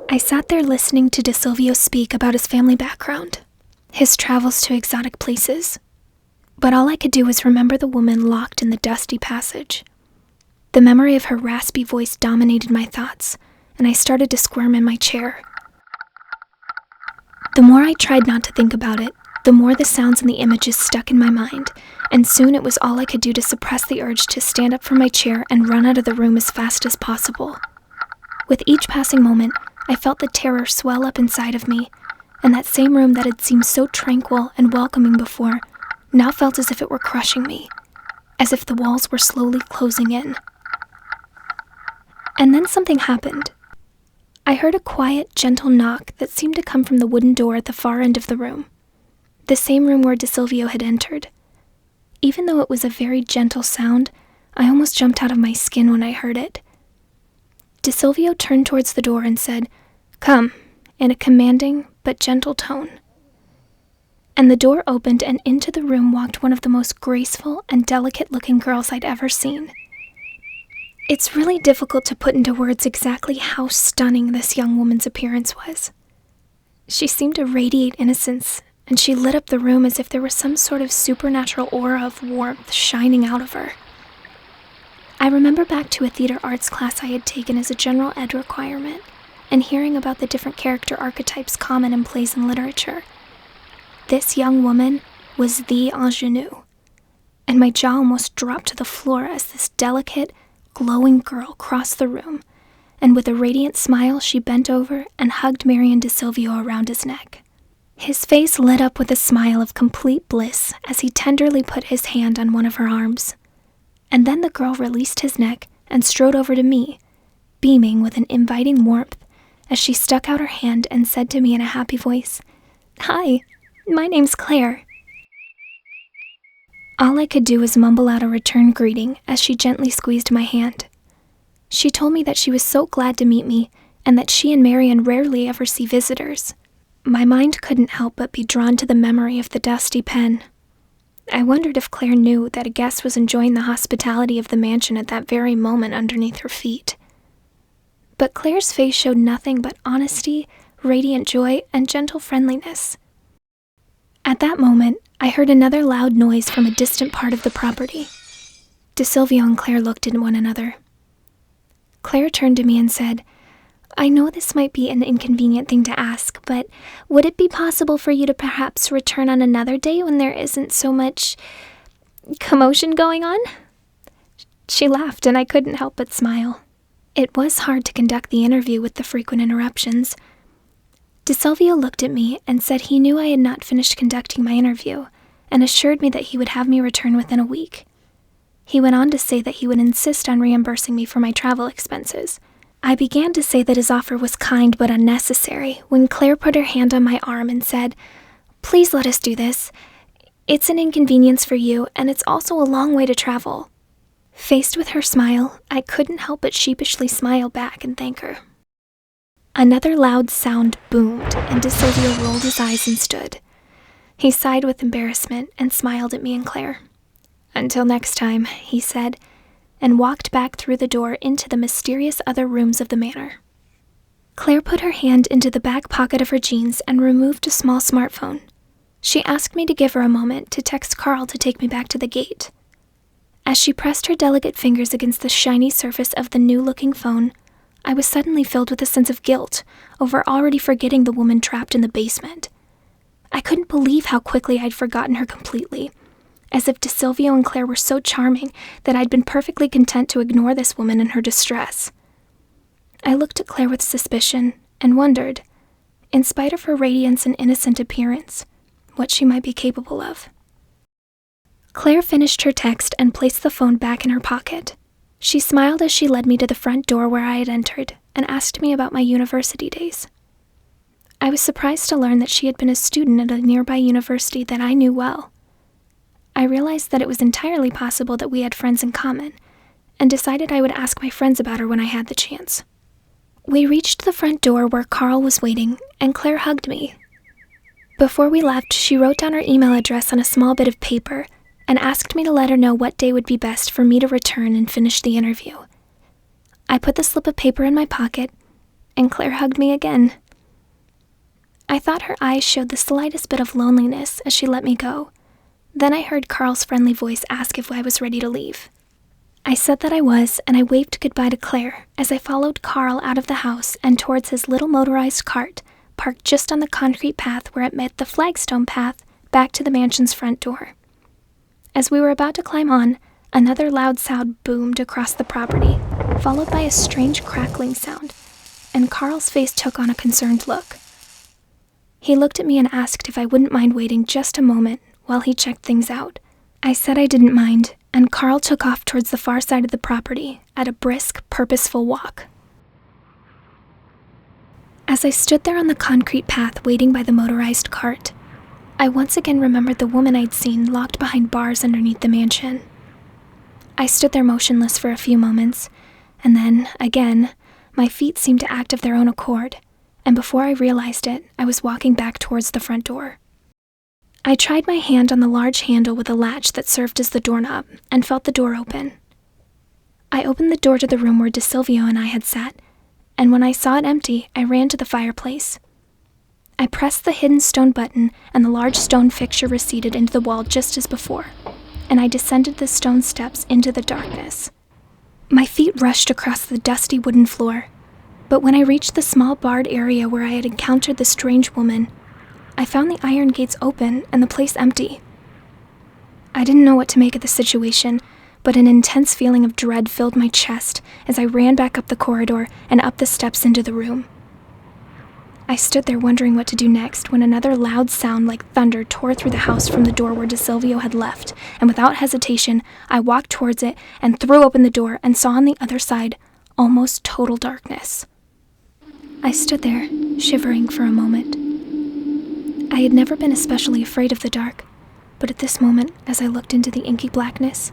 I sat there listening to DeSilvio speak about his family background, his travels to exotic places, but all I could do was remember the woman locked in the dusty passage. The memory of her raspy voice dominated my thoughts, and I started to squirm in my chair. The more I tried not to think about it, the more the sounds and the images stuck in my mind, and soon it was all I could do to suppress the urge to stand up from my chair and run out of the room as fast as possible. With each passing moment, I felt the terror swell up inside of me, and that same room that had seemed so tranquil and welcoming before now felt as if it were crushing me, as if the walls were slowly closing in. And then something happened. I heard a quiet, gentle knock that seemed to come from the wooden door at the far end of the room, the same room where DeSilvio had entered. Even though it was a very gentle sound, I almost jumped out of my skin when I heard it. DeSilvio turned towards the door and said, "Come," in a commanding but gentle tone. And the door opened, and into the room walked one of the most graceful and delicate-looking girls I'd ever seen. It's really difficult to put into words exactly how stunning this young woman's appearance was. She seemed to radiate innocence, and she lit up the room as if there was some sort of supernatural aura of warmth shining out of her. I remember back to a theater arts class I had taken as a general ed requirement, and hearing about the different character archetypes common in plays and literature. This young woman was the ingenue, and my jaw almost dropped to the floor as this delicate, glowing girl crossed the room, and with a radiant smile she bent over and hugged Marion DeSilvio around his neck. His face lit up with a smile of complete bliss as he tenderly put his hand on one of her arms. And then the girl released his neck and strode over to me, beaming with an inviting warmth as she stuck out her hand and said to me in a happy voice, "Hi, my name's Claire." All I could do was mumble out a return greeting as she gently squeezed my hand. She told me that she was so glad to meet me and that she and Marion rarely ever see visitors. My mind couldn't help but be drawn to the memory of the dusty pen. I wondered if Claire knew that a guest was enjoying the hospitality of the mansion at that very moment underneath her feet. But Claire's face showed nothing but honesty, radiant joy, and gentle friendliness. At that moment, I heard another loud noise from a distant part of the property. DeSilvio and Claire looked at one another. Claire turned to me and said, "I know this might be an inconvenient thing to ask, but would it be possible for you to perhaps return on another day when there isn't so much commotion going on?" She laughed, and I couldn't help but smile. It was hard to conduct the interview with the frequent interruptions. DeSilvio looked at me and said he knew I had not finished conducting my interview, and assured me that he would have me return within a week. He went on to say that he would insist on reimbursing me for my travel expenses. I began to say that his offer was kind but unnecessary when Claire put her hand on my arm and said, "Please let us do this. It's an inconvenience for you, and it's also a long way to travel." Faced with her smile, I couldn't help but sheepishly smile back and thank her. Another loud sound boomed, and DeSilvio rolled his eyes and stood. He sighed with embarrassment and smiled at me and Claire. "Until next time," he said, and walked back through the door into the mysterious other rooms of the manor. Claire put her hand into the back pocket of her jeans and removed a small smartphone. She asked me to give her a moment to text Carl to take me back to the gate. As she pressed her delicate fingers against the shiny surface of the new-looking phone, I was suddenly filled with a sense of guilt over already forgetting the woman trapped in the basement. I couldn't believe how quickly I'd forgotten her completely, as if DeSilvio and Claire were so charming that I'd been perfectly content to ignore this woman in her distress. I looked at Claire with suspicion and wondered, in spite of her radiance and innocent appearance, what she might be capable of. Claire finished her text and placed the phone back in her pocket. She smiled as she led me to the front door where I had entered and asked me about my university days. I was surprised to learn that she had been a student at a nearby university that I knew well. I realized that it was entirely possible that we had friends in common, and decided I would ask my friends about her when I had the chance. We reached the front door where Carl was waiting, and Claire hugged me. Before we left, she wrote down her email address on a small bit of paper and asked me to let her know what day would be best for me to return and finish the interview. I put the slip of paper in my pocket and Claire hugged me again. I thought her eyes showed the slightest bit of loneliness as she let me go. Then I heard Carl's friendly voice ask if I was ready to leave. I said that I was, and I waved goodbye to Claire as I followed Carl out of the house and towards his little motorized cart, parked just on the concrete path where it met the flagstone path back to the mansion's front door. As we were about to climb on, another loud sound boomed across the property, followed by a strange crackling sound, and Carl's face took on a concerned look. He looked at me and asked if I wouldn't mind waiting just a moment while he checked things out. I said I didn't mind, and Carl took off towards the far side of the property at a brisk, purposeful walk. As I stood there on the concrete path waiting by the motorized cart, I once again remembered the woman I'd seen locked behind bars underneath the mansion. I stood there motionless for a few moments, and then, again, my feet seemed to act of their own accord, and before I realized it, I was walking back towards the front door. I tried my hand on the large handle with a latch that served as the doorknob, and felt the door open. I opened the door to the room where DeSilvio and I had sat, and when I saw it empty, I ran to the fireplace. I pressed the hidden stone button, and the large stone fixture receded into the wall just as before, and I descended the stone steps into the darkness. My feet rushed across the dusty wooden floor, but when I reached the small barred area where I had encountered the strange woman, I found the iron gates open and the place empty. I didn't know what to make of the situation, but an intense feeling of dread filled my chest as I ran back up the corridor and up the steps into the room. I stood there wondering what to do next when another loud sound like thunder tore through the house from the door where DeSilvio had left, and without hesitation, I walked towards it and threw open the door and saw on the other side almost total darkness. I stood there, shivering for a moment. I had never been especially afraid of the dark, but at this moment, as I looked into the inky blackness,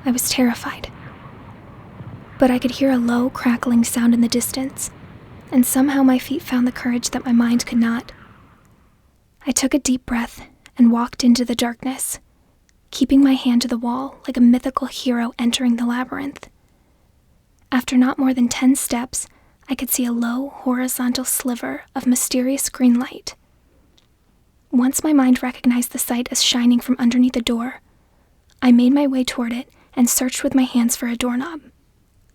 I was terrified. But I could hear a low, crackling sound in the distance, and somehow my feet found the courage that my mind could not. I took a deep breath and walked into the darkness, keeping my hand to the wall like a mythical hero entering the labyrinth. After not more than 10 steps, I could see a low, horizontal sliver of mysterious green light. Once my mind recognized the sight as shining from underneath the door, I made my way toward it and searched with my hands for a doorknob.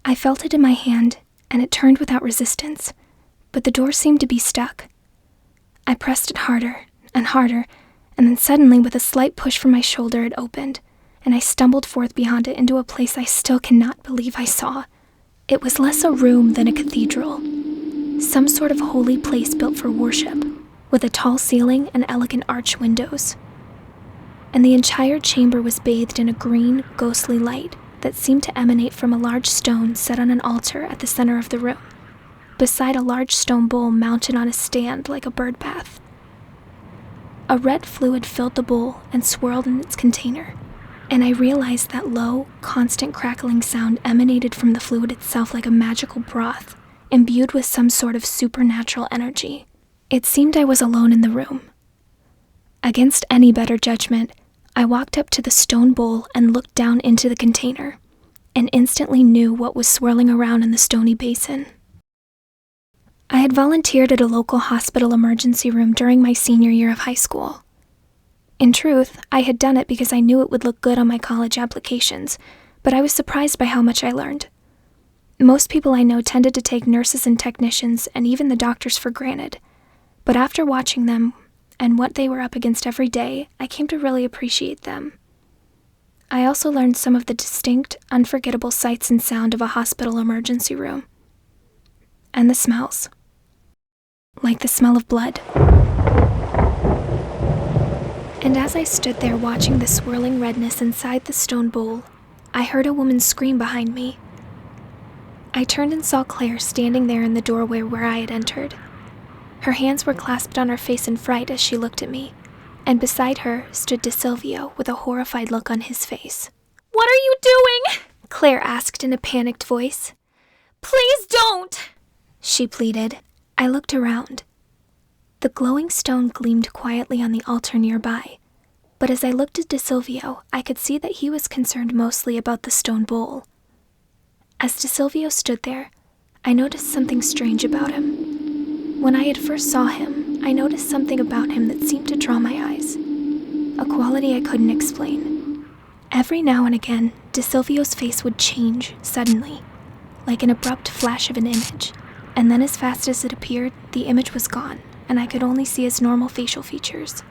I felt it in my hand, and it turned without resistance, but the door seemed to be stuck. I pressed it harder, and then suddenly, with a slight push from my shoulder, it opened, and I stumbled forth beyond it into a place I still cannot believe I saw. It was less a room than a cathedral, some sort of holy place built for worship, with a tall ceiling and elegant arch windows. And the entire chamber was bathed in a green, ghostly light that seemed to emanate from a large stone set on an altar at the center of the room, beside a large stone bowl mounted on a stand like a bird bath. A red fluid filled the bowl and swirled in its container, and I realized that low, constant crackling sound emanated from the fluid itself like a magical broth, imbued with some sort of supernatural energy. It seemed I was alone in the room. Against any better judgment, I walked up to the stone bowl and looked down into the container, and instantly knew what was swirling around in the stony basin. I had volunteered at a local hospital emergency room during my senior year of high school. In truth, I had done it because I knew it would look good on my college applications, but I was surprised by how much I learned. Most people I know tended to take nurses and technicians and even the doctors for granted, but after watching them and what they were up against every day, I came to really appreciate them. I also learned some of the distinct, unforgettable sights and sound of a hospital emergency room. And the smells. Like the smell of blood. And as I stood there watching the swirling redness inside the stone bowl, I heard a woman scream behind me. I turned and saw Claire standing there in the doorway where I had entered. Her hands were clasped on her face in fright as she looked at me, and beside her stood DeSilvio with a horrified look on his face. "What are you doing?" Claire asked in a panicked voice. "Please don't!" she pleaded. I looked around. The glowing stone gleamed quietly on the altar nearby, but as I looked at DeSilvio, I could see that he was concerned mostly about the stone bowl. As DeSilvio stood there, I noticed something strange about him. When I had first saw him, I noticed something about him that seemed to draw my eyes, a quality I couldn't explain. Every now and again, De Silvio's face would change suddenly, like an abrupt flash of an image, and then as fast as it appeared, the image was gone, and I could only see his normal facial features.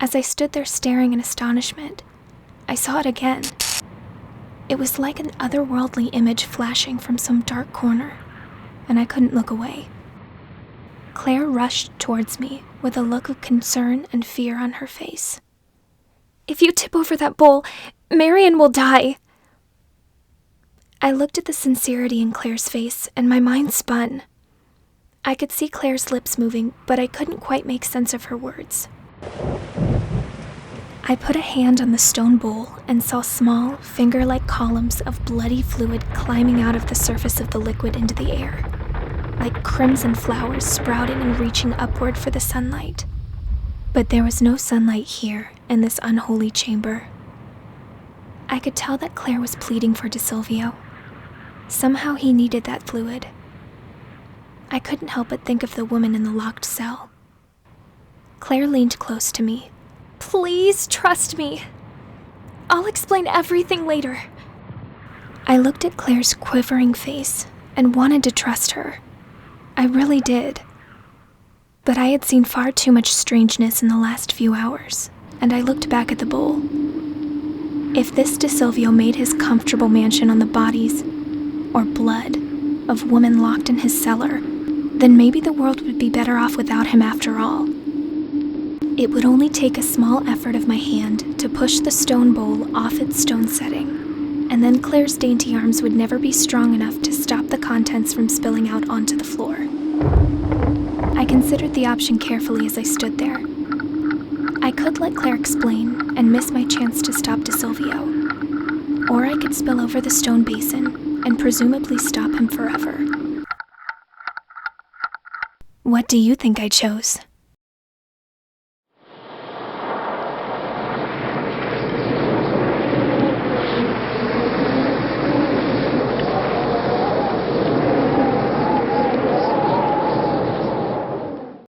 As I stood there staring in astonishment, I saw it again. It was like an otherworldly image flashing from some dark corner, and I couldn't look away. Claire rushed towards me with a look of concern and fear on her face. If you tip over that bowl, Marion will die. I looked at the sincerity in Claire's face, and my mind spun. I could see Claire's lips moving, but I couldn't quite make sense of her words. I put a hand on the stone bowl and saw small, finger-like columns of bloody fluid climbing out of the surface of the liquid into the air, like crimson flowers sprouting and reaching upward for the sunlight. But there was no sunlight here in this unholy chamber. I could tell that Claire was pleading for De Silvio. Somehow he needed that fluid. I couldn't help but think of the woman in the locked cell. Claire leaned close to me. Please trust me. I'll explain everything later. I looked at Claire's quivering face and wanted to trust her. I really did. But I had seen far too much strangeness in the last few hours, and I looked back at the bowl. If this De Silvio made his comfortable mansion on the bodies, or blood, of women locked in his cellar, then maybe the world would be better off without him after all. It would only take a small effort of my hand to push the stone bowl off its stone setting, and then Claire's dainty arms would never be strong enough to stop the contents from spilling out onto the floor. I considered the option carefully as I stood there. I could let Claire explain and miss my chance to stop De Silvio, or I could spill over the stone basin and presumably stop him forever. What do you think I chose?